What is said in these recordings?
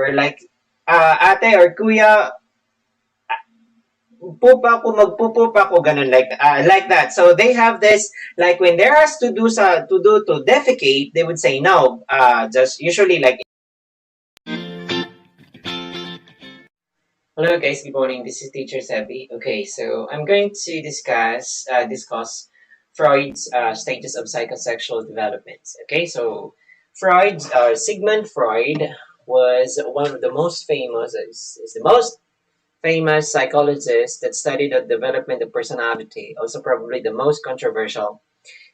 or like, ate or kuya, poop ako, magpo-poop ako, ganun, like that. So they have this, like when they're asked to defecate, they would say no. Just usually like. Hello guys, good morning. This is Teacher Sebi. Okay, so I'm going to discuss Freud's stages of psychosexual development. Okay, so Sigmund Freud was one of the most famous, is the most famous psychologist that studied the development of personality, also probably the most controversial.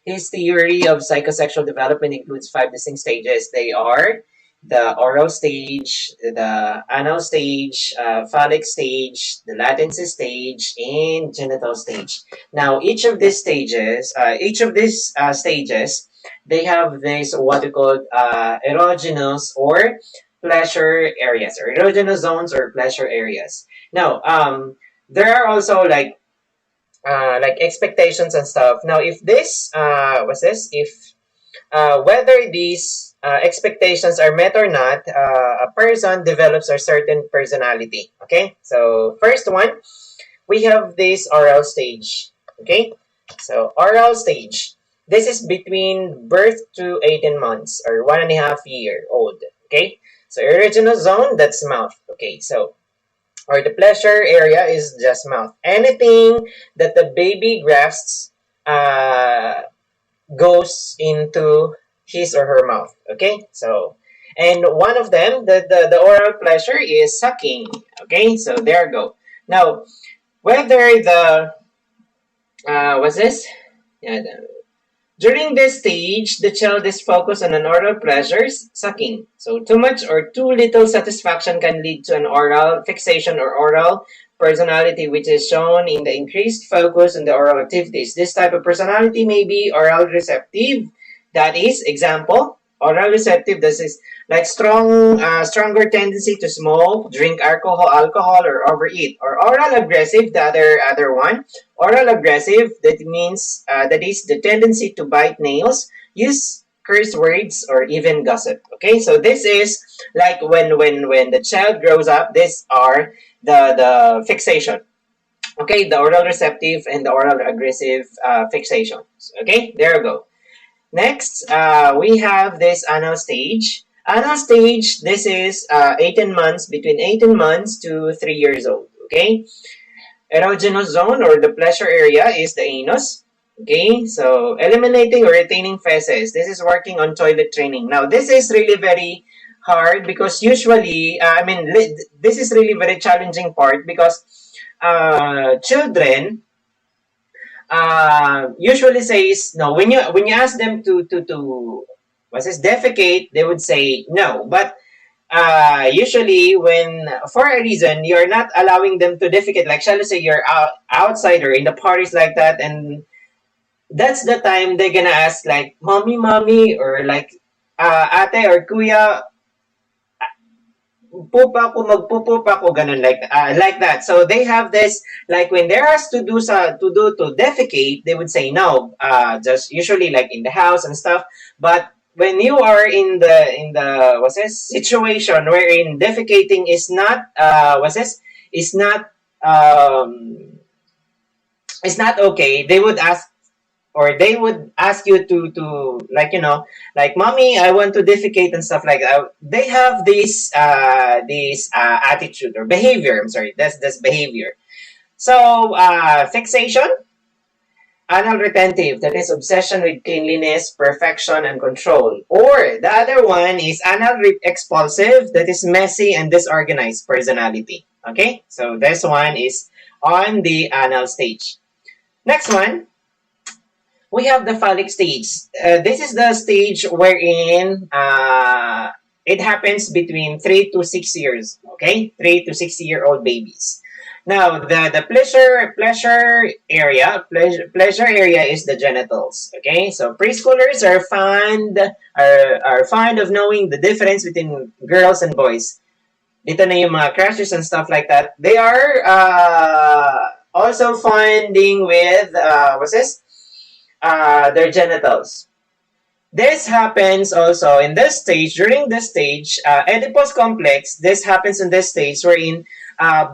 His theory of psychosexual development includes five distinct stages. They are the oral stage, the anal stage, phallic stage, the latency stage, and genital stage. Now, each of these stages, they have this what we call erogenous or pleasure areas, or erogenous zones or pleasure areas. Now, there are also like expectations and stuff. Now, if this what's this? If whether these expectations are met or not, a person develops a certain personality. Okay, so first one, we have this oral stage. Okay, so oral stage. This is between birth to 18 months or 1.5 year old. Okay, so original zone, that's mouth. Okay, so or the pleasure area is just mouth. Anything that the baby grasps goes into his or her mouth. Okay, so and one of them, the oral pleasure is sucking. Okay, so there you go. Now, whether the what's this? Yeah, during this stage, the child is focused on an oral pleasures, sucking. So too much or too little satisfaction can lead to an oral fixation or oral personality, which is shown in the increased focus on the oral activities. This type of personality may be oral receptive. That is, example, oral receptive. This is like stronger tendency to smoke, drink alcohol, or overeat. Or oral aggressive, the other one. Oral aggressive, that means that is the tendency to bite nails, use curse words, or even gossip. Okay, so this is like when the child grows up. These are the fixation. Okay, the oral receptive and the oral aggressive fixations. Okay, there you go. Next, we have this anal stage. Anal stage, this is 18 months, between 18 months to 3 years old. Okay, erogenous zone or the pleasure area is the anus. Okay, so eliminating or retaining feces. This is working on toilet training. Now, this is really very hard because usually, this is really very challenging part because children usually says no. When you ask them to what's this, defecate, they would say no. But usually when for a reason you're not allowing them to defecate, like shall I say you're outsider in the parties like that, and that's the time they're gonna ask like mommy, or like ate or kuya, poop ako, magpo-poop ako, ganun, like that. So they have this, like when they're asked to defecate, they would say no, just usually like in the house and stuff. But when you are in the what's this situation wherein defecating is not is not it's not okay, they would ask you to like, like mommy, I want to defecate and stuff like that. They have this attitude or behavior. I'm sorry, that's behavior. So fixation, anal retentive, that is obsession with cleanliness, perfection, and control. Or the other one is anal expulsive, that is messy and disorganized personality. Okay, so this one is on the anal stage. Next one, we have the phallic stage. This is the stage wherein it happens between 3 to 6 years. Okay, 3 to 6-year-old babies. Now, the pleasure area is the genitals. Okay, so preschoolers are fond of knowing the difference between girls and boys. Dito na yung mga crushes and stuff like that. They are also finding with what's this? Their genitals. This happens also in this stage, during this stage, Oedipus complex, this happens in this stage wherein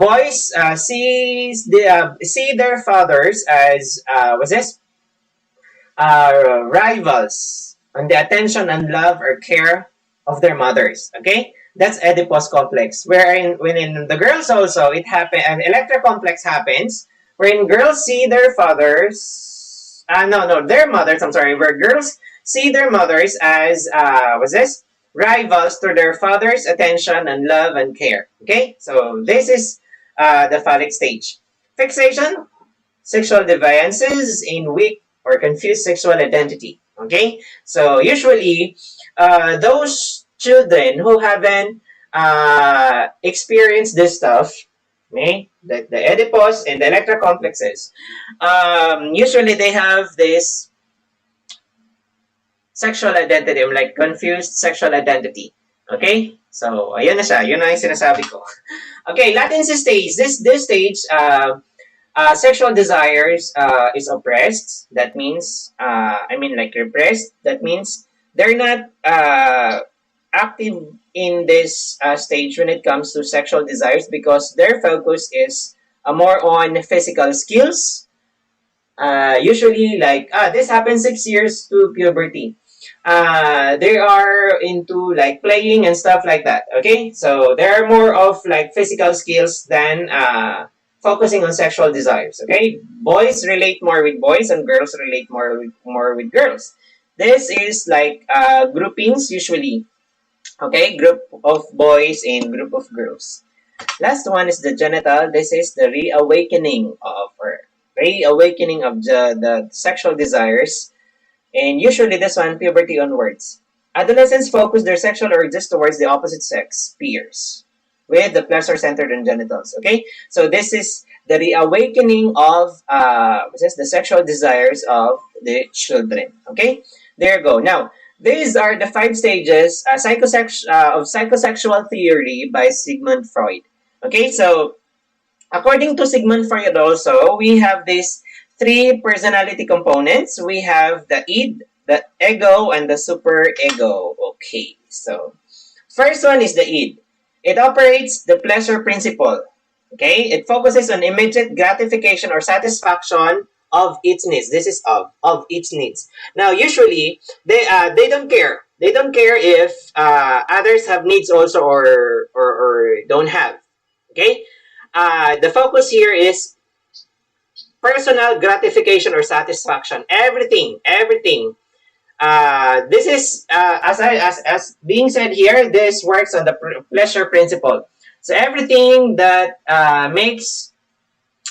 boys see their fathers as, what's this? Rivals on the attention and love or care of their mothers. Okay, that's Oedipus complex. Wherein when in the girls also it happen, an Electra complex happens wherein girls see their fathers. No, their mothers. I'm sorry, where girls see their mothers as what's this? Rivals to their father's attention and love and care. Okay, so this is the phallic stage. Fixation, sexual deviances in weak or confused sexual identity. Okay, so usually those children who haven't experienced this stuff, okay, the Oedipus and the Electra complexes, usually they have this sexual identity, like confused sexual identity. Okay? So, ayun na siya. Yun na yung sinasabi ko. Okay, latency stage. This stage, sexual desires is oppressed. That means, like repressed. That means they're not active in this stage when it comes to sexual desires because their focus is more on physical skills. Usually, like, this happens 6 years to puberty. They are into like playing and stuff like that. Okay, so they're more of like physical skills than focusing on sexual desires. Okay, boys relate more with boys and girls relate more with girls. This is like groupings usually. Okay, group of boys and group of girls. Last one is the genital. This is the reawakening of the sexual desires. And usually this one, puberty onwards. Adolescents focus their sexual urges towards the opposite sex peers with the pleasure centered on genitals. Okay? So this is the reawakening of the sexual desires of the children. Okay? There you go. Now, these are the 5 stages of psychosexual theory by Sigmund Freud. Okay? So, according to Sigmund Freud also, we have these 3 personality components. We have the id, the ego, and the superego. Okay, so first one is the id. It operates the pleasure principle. Okay, it focuses on immediate gratification or satisfaction of its needs. This is of its needs. Now, usually they don't care. They don't care if others have needs also or don't have. Okay, the focus here is personal gratification or satisfaction. Everything. This is as being said here. This works on the pleasure principle. So everything that makes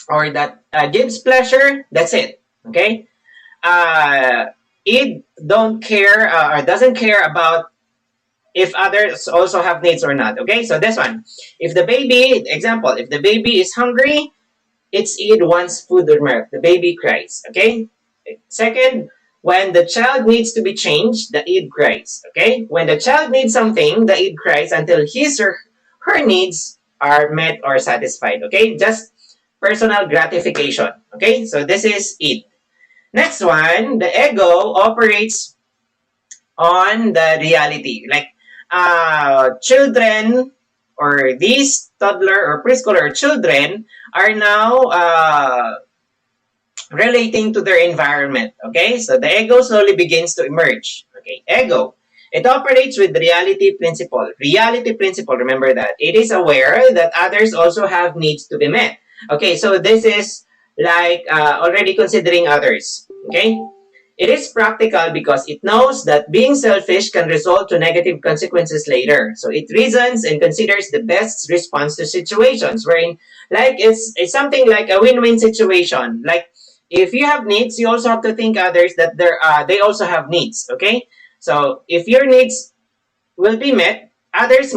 or that gives pleasure, that's it. Okay. It don't care or doesn't care about if others also have needs or not. Okay. So this one, if the baby is hungry, its id wants food or milk. The baby cries. Okay. Second, when the child needs to be changed, the id cries. Okay. When the child needs something, the id cries until his or her needs are met or satisfied. Okay. Just personal gratification. Okay. So this is id. Next one, the ego operates on the reality. Like children or these toddler or preschooler children are now relating to their environment. Okay, so the ego slowly begins to emerge. Okay, ego. It operates with the reality principle. Reality principle, remember that. It is aware that others also have needs to be met. Okay, so this is like already considering others. Okay, it is practical because it knows that being selfish can result to negative consequences later. So it reasons and considers the best response to situations wherein like it's something like a win-win situation. Like if you have needs, you also have to think others that they also have needs. Okay, so if your needs will be met, others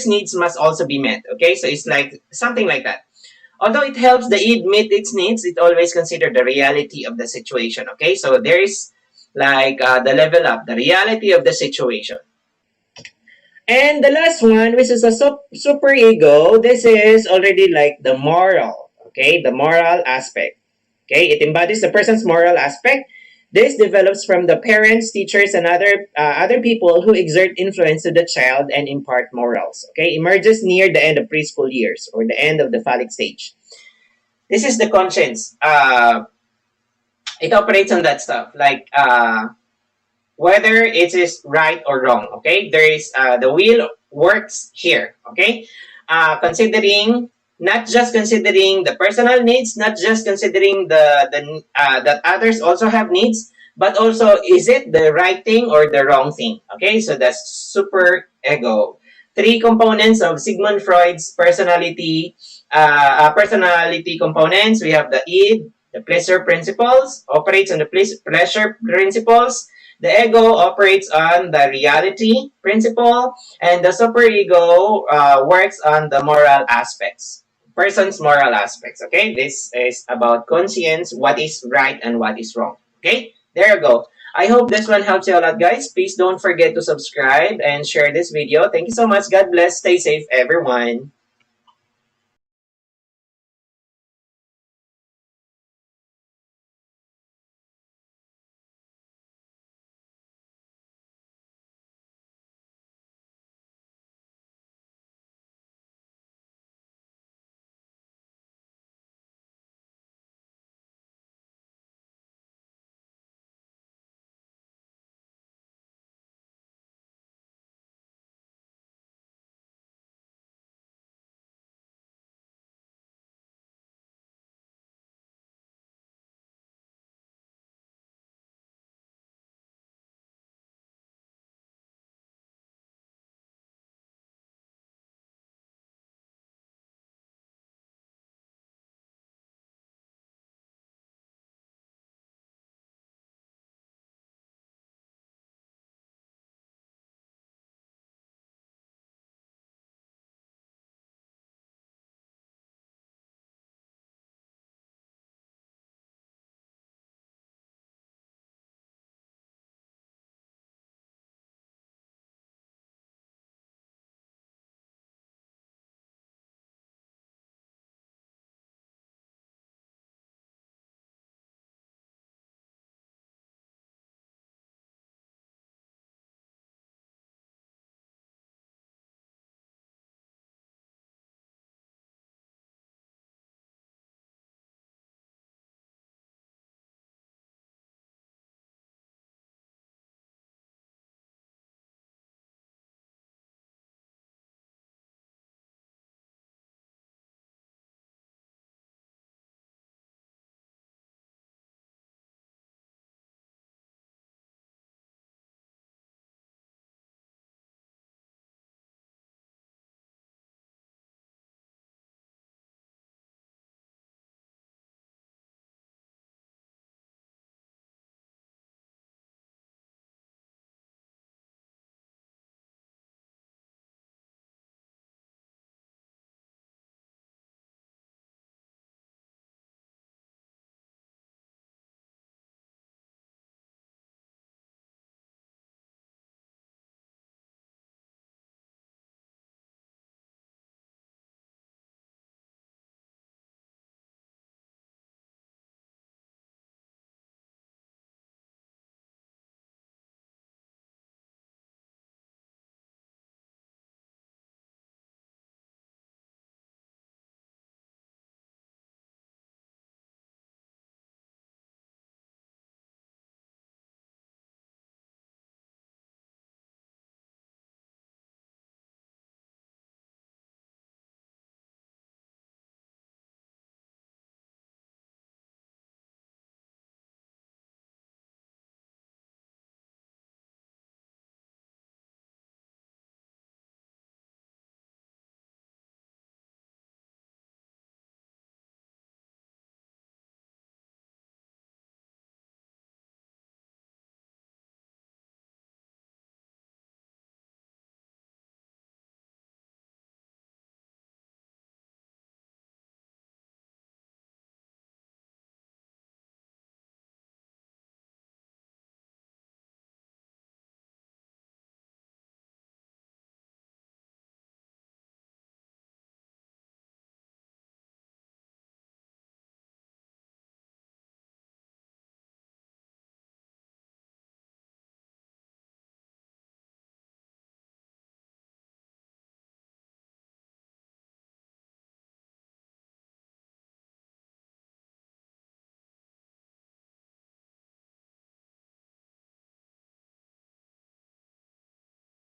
needs must also be met. Okay, so it's like something like that. Although it helps the id meet its needs, it always consider the reality of the situation. Okay, so there is like the level up, the reality of the situation. And the last one, which is a superego, this is already like the moral. Okay, the moral aspect. Okay, it embodies the person's moral aspect. This develops from the parents, teachers, and other people who exert influence to the child and impart morals. Okay, emerges near the end of preschool years or the end of the phallic stage. This is the conscience. It operates on that stuff, like whether it is right or wrong. Okay, there is the will works here. Okay, considering not just considering the personal needs, not just considering the that others also have needs, but also is it the right thing or the wrong thing? Okay, so that's super ego. Three components of Sigmund Freud's personality components. We have the id, the pleasure principles, operates on the pleasure principles. The ego operates on the reality principle, and the superego works on the moral aspects, person's moral aspects. Okay, this is about conscience, what is right and what is wrong. Okay, there you go. I hope this one helps you a lot, guys. Please don't forget to subscribe and share this video. Thank you so much. God bless. Stay safe, everyone.